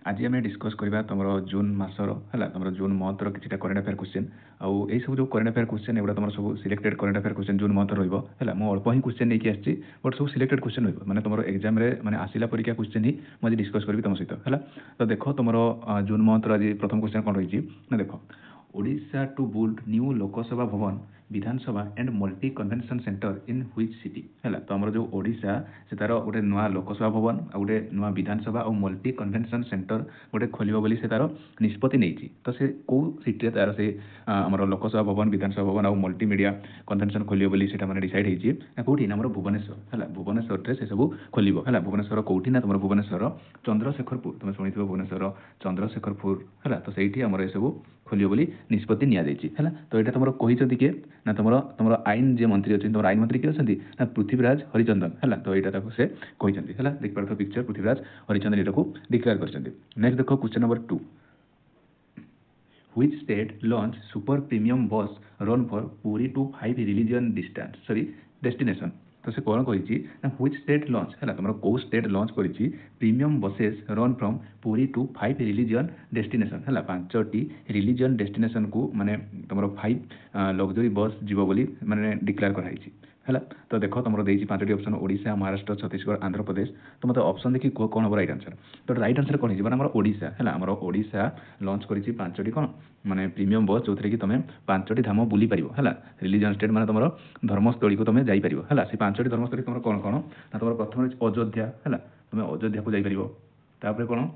आज आम डिस्कस करवा तुम जून मासर है तुम जून मंथर किसी करंट अफेयर क्वेश्चन आउ सब जो करंट अफेयर क्वेश्चन एगुड़ा तुम सब selected current affair question June month रही है मुझे अल्प ही क्वेश्चन नहीं आसी बट सब सिलेक्टेड क्वेश्चन रही मैंने तुम एग्जाम मैंने आसला परीक्षा क्वेश्चन ही मुझे डिस्कस करी तुम सहित है तो देख तुम जून मंथर आज प्रथम क्वेश्चन कौन रही ना देख Odisha to build new Lok Sabha Bhavan Vidhan Sabha and multi convention centre in which city है तो आम जो ओडिशा से तार गोटे नुआ लोकसभा भवन आ गोटे नुआ विधानसभा और मल्टी कन्वेंशन सेंटर गोटे खोलियो बोली से तार निष्पत्ति नहीं तो से कौ सिटी तार से आमर लोकसभा भवन विधानसभा भवन और मल्टीमीडिया कन्वेंशन खोलियो बोली से मैंने डिसाइड होती कौटी ना भुवनेश्वर है भुवनेश्वर से सब खोल है भुवनेश्वर कौटी ना तुम भुवनेश्वर चंद्रशेखरपुर तुम शुणी भुवनेश्वर चंद्रशेखरपुर है तो सही आमर ये सब खोलियो बोली निष्पत्ति नि है तो यहाँ तुम कही किए ना तुम तुम आईन जे मंत्री अच्छे तुम आईन मंत्री किए अच्छे ना पृथ्वीराज हरिचंदन है तो यहाँ से कहते हैं देख पार पिक्चर पृथ्वीराज हरिचंदन यहाँ को डिक्लेयर कर नेक्स्ट देख question number 2 Which state launched super premium bus run for Puri to 5 religion destination तो से कौन कही ना which state launch है तुम कौ स्टेट लॉन्च करी premium buses run from Puri to 5 religion destination है 5टी रिलीजियन डेस्टिनेशन को माने तुम 5 लग्जरी बस जीव बोली माने डिक्लेयर कराई है तो देख तुम देती 5टी ऑप्शन ओडिशा महाराष्ट्र छत्तीसगढ़ आंध्र प्रदेश तो मतलब ऑप्शन देखिए कौन हम राइट आंसर तो राइट आंसर कौन हो आम ओडिशा है आम ओडिशा लॉन्च करी 5टी कौन माने प्रीमियम बस जो कि तुम 5टी धाम बुली पार है रिलीजियन स्टेट माने तुम धर्मस्थली को तुम जापर है से 5टी धर्मस्थली तुम कौन कौन ना तुम प्रथम अयोध्या है तुम अयोध्या को जापर कौन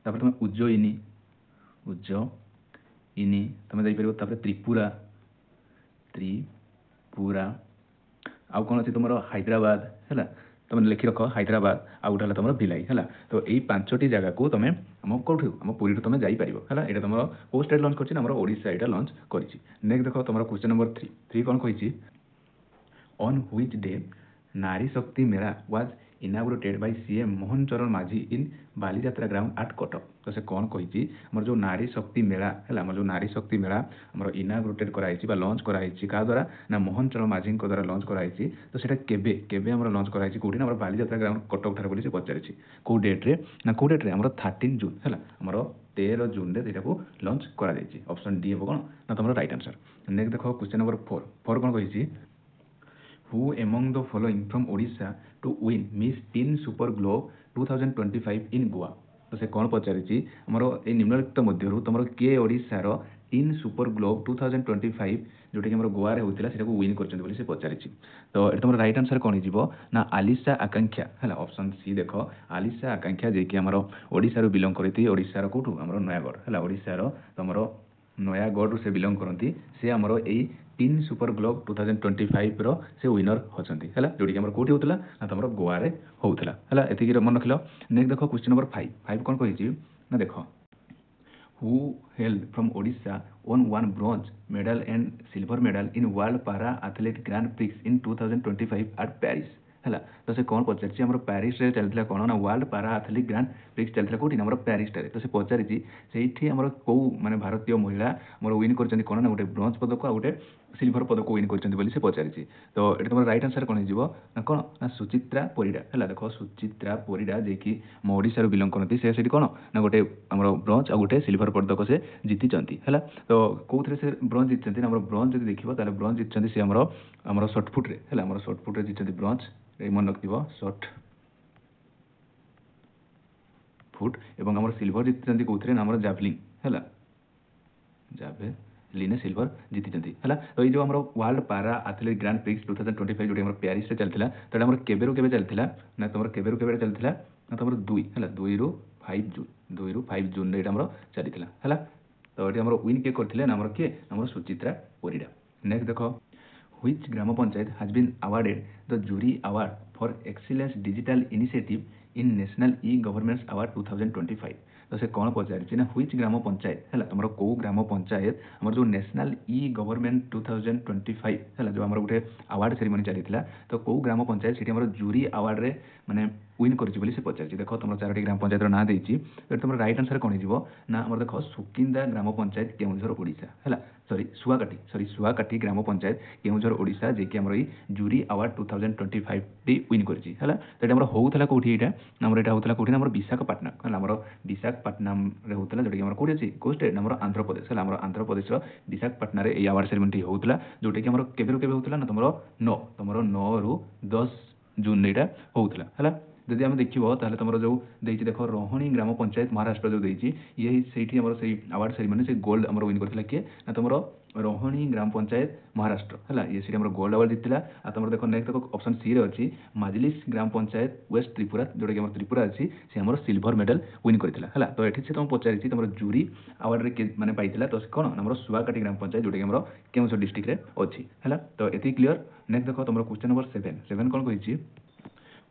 तापर तुम उज्जयिनी तुम जापर त्रिपुरा आउ कौन अच्छे तुम हैदराबाद है तुम लिखि रख हैदराबाद आउ गोटे तुम भिलाई है तो यही 5टी जगह को तुम आम कौटू आम पुरी तुम जापर है यहाँ तुम कौ स्टेट लॉन्च कर ओडिशा यहाँ लॉन्च कर नेक्स्ट देख तुम क्वेश्चन नंबर 3 कौन कही on which day Nari Shakti Mela was inaugurated by CM Mohan Charan Majhi in Balijatra ground at Cuttack तो से कौन कही आम जो नारी शक्ति मेला है आम जो नारी शक्ति मेला आम इनाग्रेटेड कराई लॉन्च कराई क्या द्वारा ना मोहन चरण माझी द्वारा लॉन्च कराई तो सीटा केबे आम लॉन्च कराई कौटी ना बालीजात्रा ग्राउंड कटक ठार से पचारि कौ डेट्रे ना कौ डेट्रे आम 13 जून है आम 13 जून में यहाँ लॉन्च कराई ऑप्शन डी हे कौन ना तुम राइट आंसर नेक्स्ट देख क्वेश्चन नंबर 4 कौन कही Who among the following from Odisha to win Miss Teen Super Globe 2025 in Goa तो से कौन पचारि आमर ये निम्नलिखित मध्य तुम किए ओडिशार टीन सुपर ग्लोब 2025 जोटा कि गोवा होता है विन कर पचारि तो ये तुम राइट आंसर कौन हो ना आलिशा आकांक्षा है ऑप्शन सी देख आलिशा आकांक्षा जे कि आमर ओडिशा बिलंग करती ओडिशार कौटू आमर नयागढ़ है ओडिशार तुम नयागढ़ से बिलंग करती से आमर यही टीन सुपर ग्लोब 2025 रो से विनर होचंती है जोटी कि कौटी होता ना तुम गोवा रे होता है ये मन रख नेक्स्ट देख क्वेश्चन नंबर 5 कौन कही ना देख who held from Odisha won one bronze medal and silver medal in World Para Athlete Grand Prix in 2025 at Paris है तो से कौन पचारि आम प्यारिस चलता कौन ना वर्ल्ड पारा एथलेटिक ग्रांड प्रिक्स चलता कौटी ना प्यारिस तो से पचारि से आम कौ माने भारतीय महिला मोर विन कर कौन ना गोटे ब्रोंज पदक आ गोटे सिल्वर पदक विन कर पचारि तो ये तुम राइट आंसर कौन हो ना कौन ना सुचित्रा परिडा है देख सुचित्रा परिडा जे कि मो ओडिशा बिलंग करती से कौन ना गोटे आम ब्रोंज आ गोटे सिल्वर पदक से जीति है तो कौन से ब्रोंज जीति ना ब्रोंज जब देखिए ब्रोंज जीति सी आम सर्टफुट्रे है आम सर्टफुट्रे जीति ब्रोंज मन रख सर्ट फुट एवं आम सिल्वर जीति कौन ना जाभलिन है जाभलिन सिल्वर जीति है तो ये आम वर्ल्ड पारा एथलेटिक ग्रांड प्रिक्स 2025 जो प्यारिस चलता तो यहाँ केबेरू केबे चलता ना तुम केबेरू केबे चलता ना तुम 2 रू 5 जून यहाँ चलता है तो ये विन किए करते ना किए आम सुचित्रा परिडा नेक्स्ट देख which gram panchayat has been awarded the jury award for excellence digital initiative in national e-governance award 2025 तो से कौन पचारि ना which ग्राम पंचायत है तुम कौ ग्राम पंचायत आम जो नेशनल ई गवर्नमेंट 2025 है जो आम गोटे अवार्ड सेरेमनी चली तो कौ ग्राम पंचायत से जूरी अवार्ड रे माने विन कर से पचारि देख तुम 4टी ग्राम पंचायत ना देती तुम राइट आंसर कौन हो ना आम देख सुकिंदा ग्राम पंचायत केउझर ओडिशा है सुआकाठी ग्राम पंचायत केउझर ओडिशा जे कि हमर जूरी अवार्ड 2025 टी विन करछि हला। तो एटा हमर होउथला कोठी एटा हमर एटा होउथला कोठी हमर विशाखापट्टनम हला। हमर विशाखापट्टनम रे होउथला जोटा कि हमर कोठी अछि को स्टेट हमर आंध्र प्रदेश हला। हमर आंध्र प्रदेश रो विशाखापट्टनम रे ए अवार्ड सेरेमनी होउथला जोटा कि हमर केबे होउथला ना तमरो 9 रु 10 जून एटा होउथला हला। जदि आम देखो ताहले तुम जो देख रोहिणी ग्राम पंचायत महाराष्ट्र जो देती ये से अवार्ड सेरेमनी से गोल्ड आम विन करता किए ना तुम रोहिणी ग्राम पंचायत महाराष्ट्र है ये से गोल्ड अवार्ड जीतला। तुम देख नेक्स्ट ऑप्शन सी रे अच्छी माजिलिस ग्राम पंचायत वेस्ट त्रिपुरा जोटा कि त्रिपुरा अच्छी से आम सिल्वर मेडल विन करता है। तो ये तुम पचारि तुम जूरी अवार्ड मैंने पाई तो कौन आम सुआकाठी ग्राम पंचायत जोटा कि केउझर डिस्ट्रिक्ट रे अच्छी है। तो ये क्लीयर। नेक्स्ट देख तुम क्वेश्चन नंबर 7 कौन कही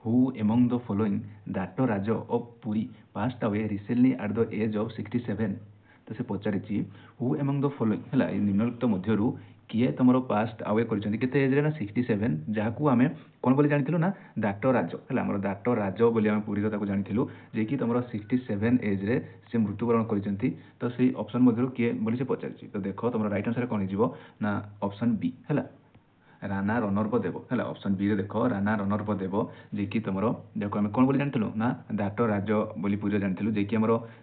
Who among the following Dato Raja of Puri passed away recently at the age of 67? तो से पचारि हु एमंग द फॉलोइंग है निम्नलिखित मध्यरु किए तुम पास्ट आवे करते एज रे ना 67 जहाँ आम कौन बोली जानी ना डाक्टर राज है आम डाक्टर राज बोली आम पुरी जानी जे कि तुम 67 एज रे से मृत्युवरण कर। तो से ऑप्शन मध्यरु किए बोली से पचारि। तो देख तुम राइट आंसर कौन हो ना ऑप्शन बी है राणा रणर्प देव है। ऑप्शन बी रे देख राणा रणर्प देव जे कि तुम देखो आम कौन बोली जानी ना डाक्टर राज बोली पूजा जानी जे कि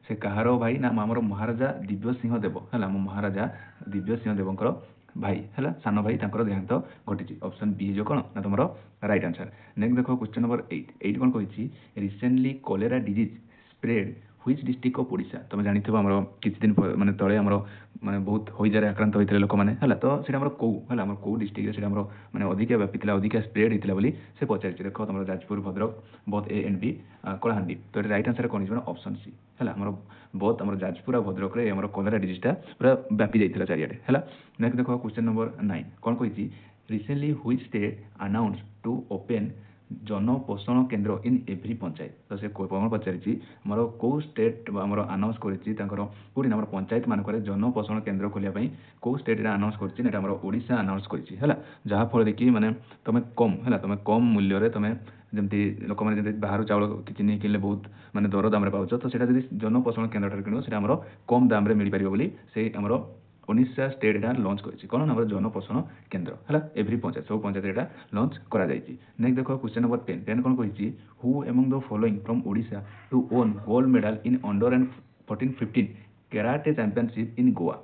से कहार भाई ना आम महाराजा दिव्य सिंह देव है महाराजा दिव्य सिंह देवंकर भाई है सान भाई देहांत घटी। ऑप्शन बी जो कौन ना तुम राइट आंसर। नेक्स्ट देखो क्वेश्चन नंबर 8 कौन कही recently cholera disease spread which district of Odisha. तुम जानी किसी दिन माने तले माने बहुत होइजारे आक्रांत होइतले लोक माने हला। तो सेटा कौ डिस्ट्रिक्ट रे माने अधिक व्यापीला अधिक स्प्रेड होइतला बोली से पचारि। देखो तुम Jajpur Bhadrak both A and B Kalahandi. तो राइट आंसर कौन हो ऑप्शन सी है बोथ आम जाजपुर और भद्रक रे कलेरा डिजीजटा पूरा व्यापी जाइतला चारियाडे है। नेक्स्ट देखो क्वेश्चन नंबर 9 कौन कही recently which state announce to open Janaposhana Kendra in every panchayat. तो से कौन पचारि मोर कौ स्टेट आम आनाउंस करोटी पंचायत मानक जनपोषण केन्द्र खोलिया कौ स्टेट आनाउंस कर ओडिशा आनाउंस कर जहाँफल देखिए माने तुम कम है तुम कम मूल्य तुम जमी लोक मैंने बाहर चाउल किसी नहीं किनले बहुत माने दर दाम पाच। तो जब जनपोषण केन्द्र किण से कम दाम मिल पार बोली से आमर 19 स्टेट एटा लॉन्च करिछि कोन हमर जनपोषण केन्द्र हला एवरी पंचायत सब पंचायत एटा लॉन्च करा जाइछि। नेक्स्ट देखो क्वेश्चन नंबर 10 कोन कहिछि who among the following from Odisha to won gold medal in under and 14-15 karate championship in Goa.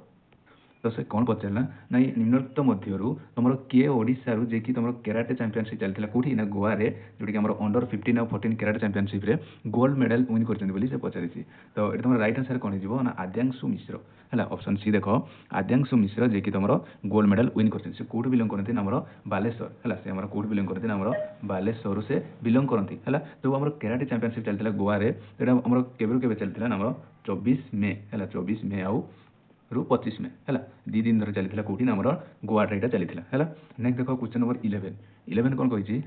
तो से कौन पचारा ना निम्नलिखित मध्यरु तुम किए ओडिशा रु जे कि तुम कराटे चैंपियनशिप चलता कौटी ना गोवा रे जोटी कि अंडर 15 और 14 कराटे चैंपियनशिप रे गोल्ड मेडल विन कर से पचारि। तो ये तुम राइट आंसर कौन हो ना आद्यांशु मिश्र है। ऑप्शन सी देख आद्यांशु मिश्र जे कि तुम गोल्ड मेडल विन कर कौट बिलंग करते आम बालेश्वर है से कौट बिलंग करते आम बालेश्वर से बिलंग करती है। जो आम कराटे चैंपियनशिप चलता गोवा रे आम के चलता आम 24 मे है 24 मे आउ रु 25 में है 2 दिन धर चली कौटी ना गोवा ट्राइटा चली है। नेक्स्ट देखो क्वेश्चन नंबर 11 कौन कही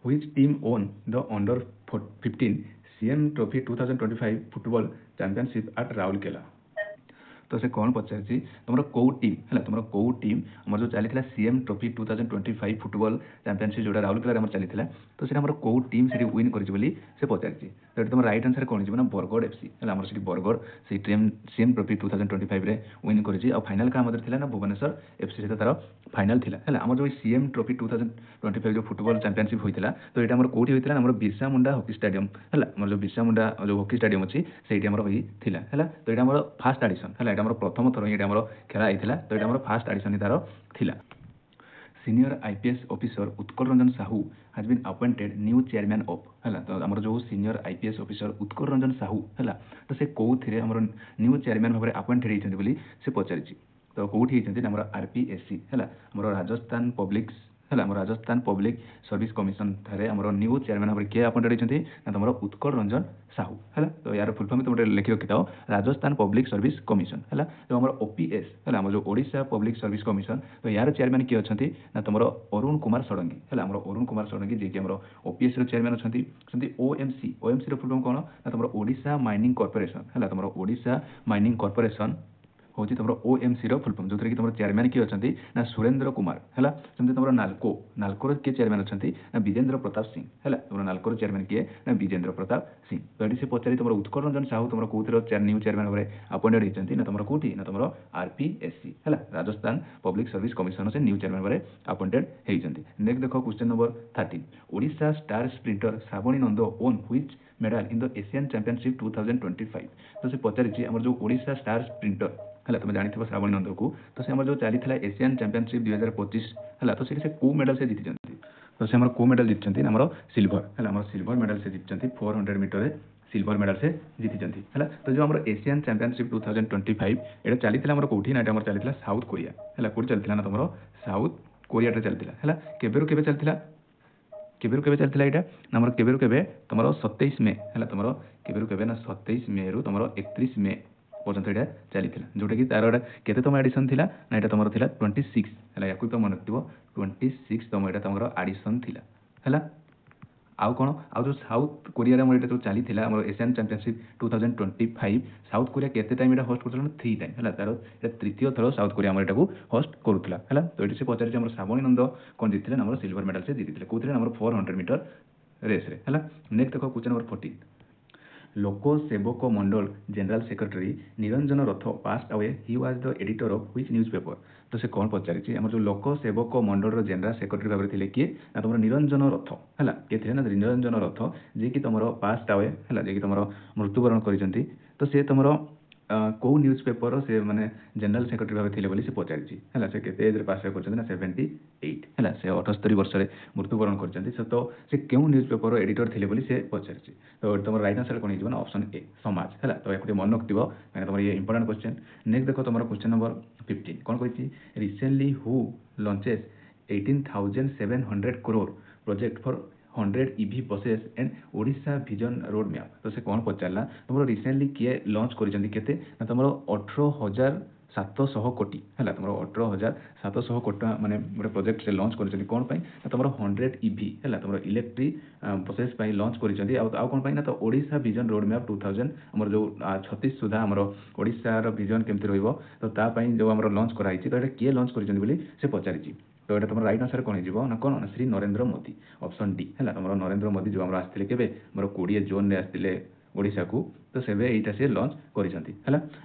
which team won the under 15 CM trophy 2025 football championship at Rourkela. तो से कौन पचारि तुम कौ टीम है तुम कौ टीम आम जो चली सीएम ट्रॉफी 2025 फुटबॉल चैंपियनशिप जो राउरकेला चली तो से कौ टीम से विन कर पचारि। तो तुम राइट आंसर कौन हो बरगढ़ एफसी है बरगढ़ से टीम सीएम ट्रॉफी 2025 रे विन कर फाइनल का ना भुवनेश्वर एफसी सहित तार फाइनल थिला है आम जो सीएम ट्रॉफी 2025 जो फुटबॉल चैंपियनशिप होता तो ये कौटी होता है बिरसा मुंडा हॉकी स्टेडियम है जो बिरसा मुंडा जो हॉकी स्टेडियम अच्छी से होता है। तो ये फास्ट एडिशन है प्रथम थर ये खेला होता तो ये फास्ट एडिशन तार थिला। Senior IPS officer Utkal Ranjan Sahu has been appointed new chairman of है। तो आम जो senior IPS officer Utkal Ranjan Sahu है तो से कौ थे न्यू चेयरमैन भाव में अपॉइंटेड होती से पचारि। तो कौटी होती आरपीएससी है राजस्थान पब्लिक है राजस्थान पब्लिक सर्विस कमिशन थे आम न्यू चेयरमैन भाव में किए अपॉइंटेड होती ना तुम उत्कल रंजन साहू है। तो यार फुल फॉर्म तुम लिखि रखी था राजस्थान पब्लिक सर्विस कमिशन है जो आम ओपीएस है आम जो ओडिशा पब्लिक सर्विस कमिशन। तो यार चेयरमैन किए अच्छा ना तुम अरुण कुमार षडंगी है आम अरुण कुमार षडंगी जी कि ओपीएस चेयरमैन अच्छा। ओएमसी ओएमसी फुल फॉर्म कौन ना तुम ओडिशा माइनिंग कॉर्पोरेशन है तुम ओडिशा माइनिंग कॉर्पोरेशन हूँ तुम ओएमसी फुल फॉर्म जो कि तुम चेयरमैन किए अच्छा ना सुरेंद्र कुमार है सेमती तुम नाल्कोर किए चेयरमैन अच्छा ना विजेंद्र प्रताप सिंह है तुम नाल्कोर चेयरमैन किए ना विजेंद्र प्रताप सिंह तो ये पचारि तुम उत्कल रंजन साहू तुम कौर न्यू चेयरमैन भाव अपॉइंटेड होती ना तुम कौटी ना तुम आरपीएससी है राजस्थान पब्लिक सर्विस कमिशन से न्यू चेयरमैन भाव अपॉइंटेड होती। नेक्स्ट देख question number 13 Odisha star sprinter Shravani Nand own which medal in the Asian championship 2025 तो से पचारि आम जो ओडिशा स्टार स्प्रिंटर है तुम जानी श्रावणी नंद को तो से जो चली एशियन चैंपियनशिप 2025 है तो से कौ मेडल से जीति तो से कौ मेडल जीति आम सिल्वर है सिल्वर मेडल से जीति 400 मीटर सिल्वर मेडल से जीति है तो जो आम एशियन चैंपियनशिप 2025 ये चली कौटी ना चली साउथ कोरिया है कौट चलता ना तुम साउथ कोरिया चलता है केबेरु केबे चलता केबेरु केबे चलता यहाँ नमर केबेरु केबे तुम 27 मे है तुम केबेरु केबे ना 27 मे रु तुम 31 मे पर्यंत यहाँ चली जोटा कि तार केते तुम एडिशन थी ना यहाँ तुम 26 है या तुम मन रखो 26 तुम यहाँ तुम एडिशन थी है आउ कौन आउ जो साउथ कोरिया जो चली एशियन चैंपियनशिप 2025 साउथ कोरिया केते टाइम यहाँ होस्ट कर 3 टाइम है तार तृतीय थर साउथ कोरिया यहाँ होस्ट करूला है तो ये पचारि श्रावणी नंद कौन जीते नंबर सिल्वर मेडल से जीति कौन नंबर 400 मीटर रेस है नेक्स्ट देख क्वेश्चन नंबर 14 लोक सेवक मंडल general secretary Niranjan Rath passed away he was the editor of which newspaper तो से कौन पचारि आम जो लोक सेवक मंडल जनरल सेक्रेटरी भाव में किए ना तुम निरंजन रथ है किए थे ना निरंजन रथ जी कि तुम पास्ट अवे है जी कि तुम मृत्युवरण कर तो सी तुम कौ न्यूज पेपर से माने जनरल सेक्रेटरी भाव थे बोली से पचारि है से केते एज पास कर 78 है से 78 वर्ष मृत्युवरण कर तो से क्यों न्यूज पेपर एडिटर थे बोली से पचारि तो तुम राइट आंसर कौन हो ऑप्शन ए समाज है तो ये मन रखियो कहीं तुम ये इंपोर्टेंट क्वेश्चन नेक्स्ट देख तुम क्वेश्चन नंबर 15 कौन कही recently who launches 18,700 crore project for 100 EV buses and Odisha vision road map तो से कौन पचारा तुम रिसेंटली किए लॉन्च करते ना तुम 18,700 कोटी है तुम 18,700 कोटी माने गोटे प्रोजेक्ट से लॉन्च कर कौन तुम 100 EV है तुम इलेक्ट्रिक बसेस लॉन्च कर कौन ना तो ओडिशा विजन रोड मैप 2000 आम जो 36 सुधा आम ओडिशार विजन केमती रही तो तापाई जो आम लॉन्च कराई तो ये किए लॉन्च कर पचारि तो ये तुम राइट आंसर कौन हो ना कौन श्री नरेंद्र मोदी ऑप्शन डी है तुम नरेंद्र मोदी जो आम आसते के मोर 20 जोन आसते ओडिशा को तो से यहाँ सी लॉन्च कर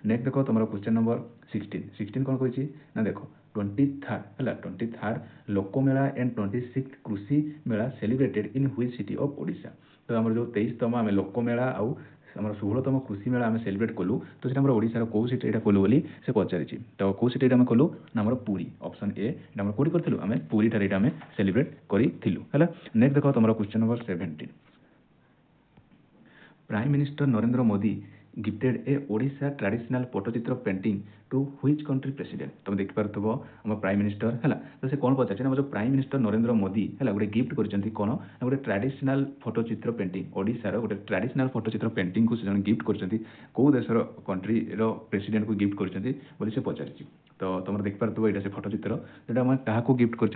नेक्स्ट देख तुम क्वेश्चन नंबर 16 कौन कही ना देख 23rd है 23rd लोकमेला and 26th Krishi Mela celebrated in which city of Odisha तो आम जो 23तम आम लोकमेला आउ आम 16तम कृषि मेला आम सेलिब्रेट कलु तो से ओडिशार कौ सिटी यहाँ कलु बोली से पचारि तो कौ सिटी आम कलु ना पुरी ऑप्शन ए आम कौटी करूँ आम पुरी ठार आम सेलिब्रेट करूँ है नेक्स्ट देख तुम question number 17 prime minister Narendra Modi gifted a Odisha traditional Pattachitra painting to which country president तुम देख पार्थ आम प्राइम मिनिस्टर है तो से कौन पचार जो प्राइम मिनिस्टर नरेंद्र मोदी है गोटे गिफ्ट कर कौन गोटे ट्रेडिशनल फोटोचित्र पेंटिंग ओडिशार गोटे ट्रेडिशनल फोटोचित्र पेंटिंग को से गिफ्ट कर कौ देशर कंट्री प्रेसिडेंट को गिफ्ट कर से पचारि तो तुम देख पार्थ ये से फोटोचित्र जोटा आम क्या गिफ्ट कर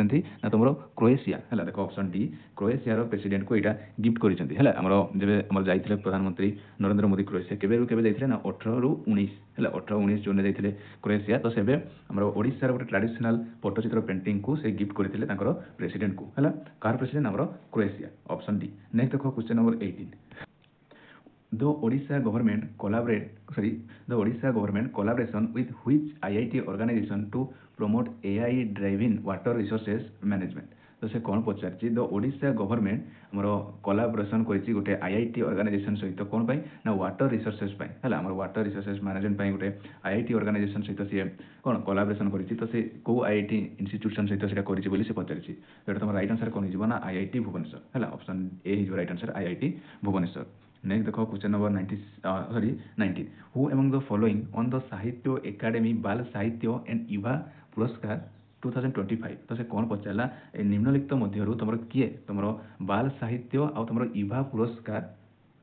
तुम क्रोएशिया है देख ऑप्शन डी क्रोएशियार प्रेसिडेंट को यहाँ गिफ्ट कर जब जाते प्रधानमंत्री नरेंद्र मोदी क्रोएशिया केबे जाइए ना 18 ରୁ 19 है 18-19 जून जाइए क्रोएशिया तो से आम ओडिशार गोटे ट्रेडिशनल फोटोचित्र पेंटिंग को से गिफ्ट करते प्रेसिडेंट को है कार प्रेसिडेंट आम क्रोएशिया ऑप्शन डी नेक्स्ट देख question number 18 The Odisha government collaboration with which IIT organization to promote AI driven water resources management तो से कौन पचार द ओडिशा गवर्नमेंट आमर कोलाबोरेशन कर गोटे आईआईटी ऑर्गेनाइजेशन सहित कौन पाई ना वाटर रिसोर्सेज है आम वाटर रिसोर्सेज मैनेजमेंट गोटे आईआईटी ऑर्गेनाइजेशन सहित सी कौन कोलाबोरेशन कर तो से कौ आईआईटी इंस्टीट्यूशन सहित से कर पचारि तो तुम राइट आंसर कौन हो ना आईआईटी भुवनेश्वर है ऑप्शन ए हो right answer IIT Bhubaneswar next देखो question number 19 who among the following on the Sahitya academy Bal Sahitya and युवा पुरस्कार 2025 तो से कौन पचारा निम्नलिखित मध्य तुम किए तुम बाल साहित्य आ तुम युवा पुरस्कार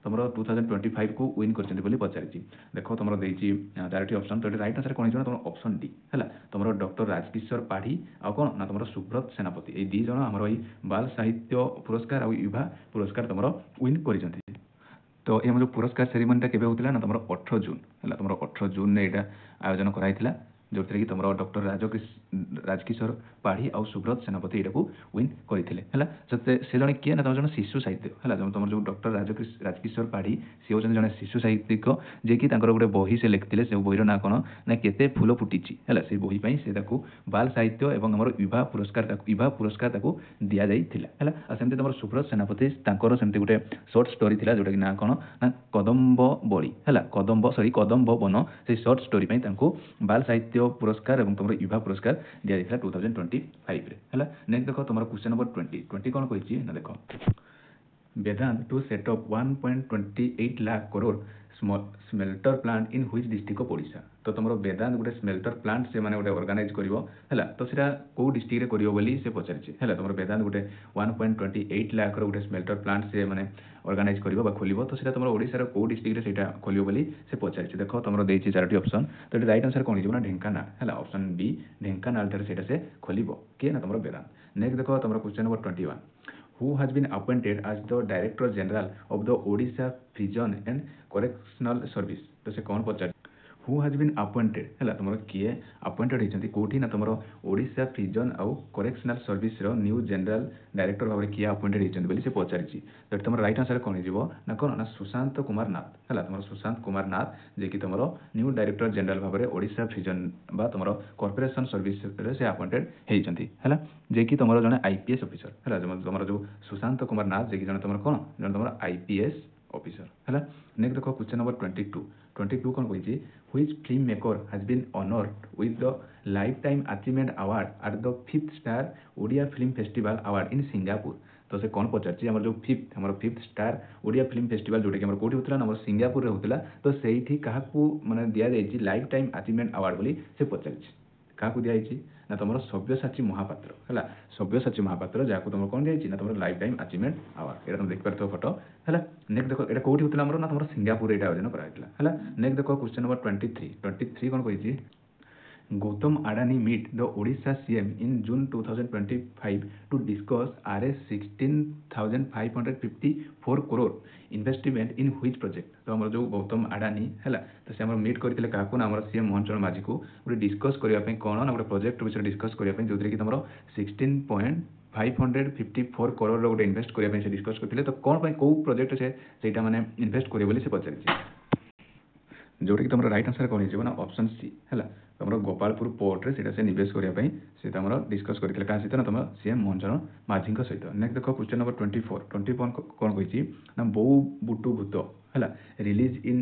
तुम 2025 को विन कर पचारि देख तुम चारोटी ऑप्शन तो राइट आंसर कौन हो तुम ऑप्शन डी है तुम डॉक्टर राजकिशोर पाढ़ी आ कौन ना तुम सुब्रत सेनापति ये दुज आमर बाल साहित्य पुरस्कार आ युवा पुरस्कार तुम विन कर तो ये जो पुरस्कार सेरेमनीटा केबे होतिला ना तुमर 18 जून हला तुमर 18 जून ने एटा आयोजन कराइथिला जो कि तुम डॉक्टर राजकिशोर पाढ़ी आउ सुब्रत सेनापति यहाँ विन करते से जन किए ना तुम जन शिशु साहित्य है तुम जो डॉक्टर राजकिशोर पाढ़ी सी हूँ जन शिशु साहित्यिक जे कि गोटे बही से लिखते से बहीर ना कौन ना केते फूल फुटी है से बही से बाल साहित्य और आम युवा पुरस्कार दि जाइला सेमती तुम सुब्रत सेनापति सेमती गोटे सर्ट स्टोरी था जोटा कि ना कौन ना कदम्ब बड़ी है कदम्ब वन से सर्ट स्टोरी बाल साहित्य पुरस्कार और तुम युवा पुरस्कार दि जाइए 2025 है नेक्स्ट देख तुम क्वेश्चन नंबर 20 कौन कही ना देख Vedanta to set up 1.28 lakh crore smelter plant in which district of Odisha तो तुम वेदांत गोटे स्मेल्टर प्लांट से माने गोटे ऑर्गेनाइज करिवो हैला तो सेटा को डिस्ट्रिक्ट रे करिवो बोली से पचारछि हैला तुम वेदांत गोटे 1.28 लाख रो गोटे स्मेल्टर प्लांट से माने ऑर्गेनाइज करिवो बा खोलिवो तो सेटा तुम ओडिशा रो को डिस्ट्रिक्ट रे सेटा खोलिवो बोली से पचारछि देखो तुम देछि चारोटी ऑप्शन तो राइट आंसर कोन हिजो ना ढेंकानाल हैला ऑप्शन बी ढेंकानाल धर सेटा से खोलिवो के ना तुम वेदांत नेक्स्ट देखो तुम question number 21 who has been appointed as the Director General of the Odisha Prison and Correctional Service तो से कौन पचार हु हाज बीन अपॉइंटेड है तुम किए अपॉइंटेड होती कौटी ना तुम ओडिशा प्रिजन आउ correctional service new general director भाव में किए अपॉइंटेड होती से पचारि तो तुम राइट आंसर कौन हो ना कौन ना सुशांत कुमार नाथ है तुम सुशांत कुमार नाथ जे कि तुम न्यू डायरेक्टर जनरल भाव में ओडिशा प्रिजन बा तुम कॉर्पोरेशन सर्विस से अपॉइंटेड होती है जे कि तुम जन आईपीएस ऑफिसर है तुम जो सुशांत कुमार नाथ जे कि जन तुम कौन जन तुम आईपीएस ऑफिसर है नेक्स्ट देखो क्वेश्चन नंबर 22 कौन कही which film maker has been honored with the lifetime achievement award at the 5th star Odia Film Festival award in Singapore तो से कौन पचार जो fifth star Odia film festival जोटा कि कौटी होता है सिंगापुर रे होता तो से क्या माने दि जाइए लाइफ टाइम अचीवमेंट अवार्ड बोली से पचार क्या दिखाई ना तुम सब्यसाची महापात्र है सब्यसाची महापात्र जहाँ तुम कौन दिखाई ना तुम लाइफ टाइम अचीवमेंट अवार्ड ये तुम देखिपार फोटो है नेक्स्ट देखो ये कौटी होता है ना तुम सिंगापुर ये आयोजन कराइला है नेक्स्ट देखो क्वेश्चन नंबर 23 कौन कही Gautam Adani meet the Odisha CM in June 2025 to discuss Rs 16,554 crore investment in which project तो हमर जो गौतम अडानी है तो से हमर मीट करथिले काकू ना हमर सीएम मोहन चरण माझी को गोटे डिस्कस करिया पे कोन ना गोटे प्रोजेक्ट विषय डिस्कस करिया पे जोथरे कि तुमरो 16.554 करोड़ रो गोटे इन्वेस्ट करिया पे से डिस्कस करथिले तो कोन पे को प्रोजेक्ट से सेटा माने इन्वेस्ट करिया बोली से पचारि जोटा कि तुम राइट आंसर कौन हो ऑप्शन सी है तुम गोपालपुर पोर्ट रे से निवेश करने से डिस्कस करते क्या सहित ना तुम सीएम मोहन चरण माझी सहित नेक्स्ट देख क्वेश्चन नंबर 24 कौन कही ना बो बुटू भूत है release in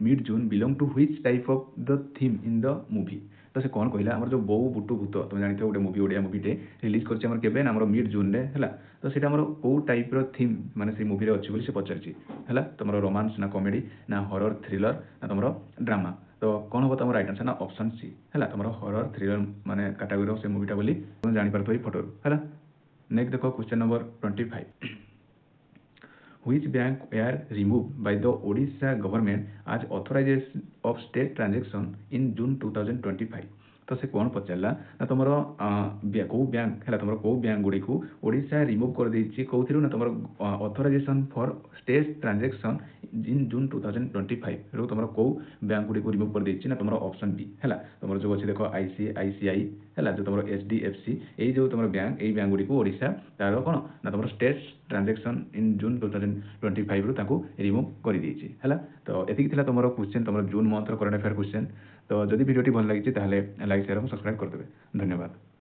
mid June belong to which type of the theme in the movie तो से कौन कहला आम जो बो बुटू भूत तुम जानते गोटे मूवी ओडिया मूवीटे रिलीज कर मिड जून रे है तो सीटा आम कौ टाइप थीम माने से मूवी अच्छी बोली से पचारि है तुम रोमांस ना कॉमेडी ना हॉरर थ्रिलर ना तुम ड्रामा तो कौन हम तुम राइट आंसर ना ऑप्शन सी है तुम हॉरर थ्रिलर माने कैटेगरी से मूवीटा बोली तुम जापर फोटो है नेक्स्ट देखो question number 25 which bank were removed by the Odisha government as authorization of state transaction in June 2025 तो से कौन पचारा ना तुम कौ बैंक है तुम कौ बैंक गुड़ी को ओडिशा रिमूव कर देछि कौथि ना तुम authorization for state transaction in June 2025 रो तुम कौ बैंक गुड़ी को रिमूव कर देछि ना तुम ऑप्शन बी है तुम जो अच्छे देख आईसीआईसीआई है जो तुम एचडीएफसी ये जो तुम बैंक ये बैंक गुड़ी को ओडिशा तार कौन ना तुम स्टेट ट्रांजैक्शन इन जून 2025 रू रिमूव कर देछि है तो एतिक थिला तुम क्वेश्चन तुम June month current affair question तो जदि वीडियोटी भल लगी लाइक शेयर और सब्सक्राइब करदेवे धन्यवाद।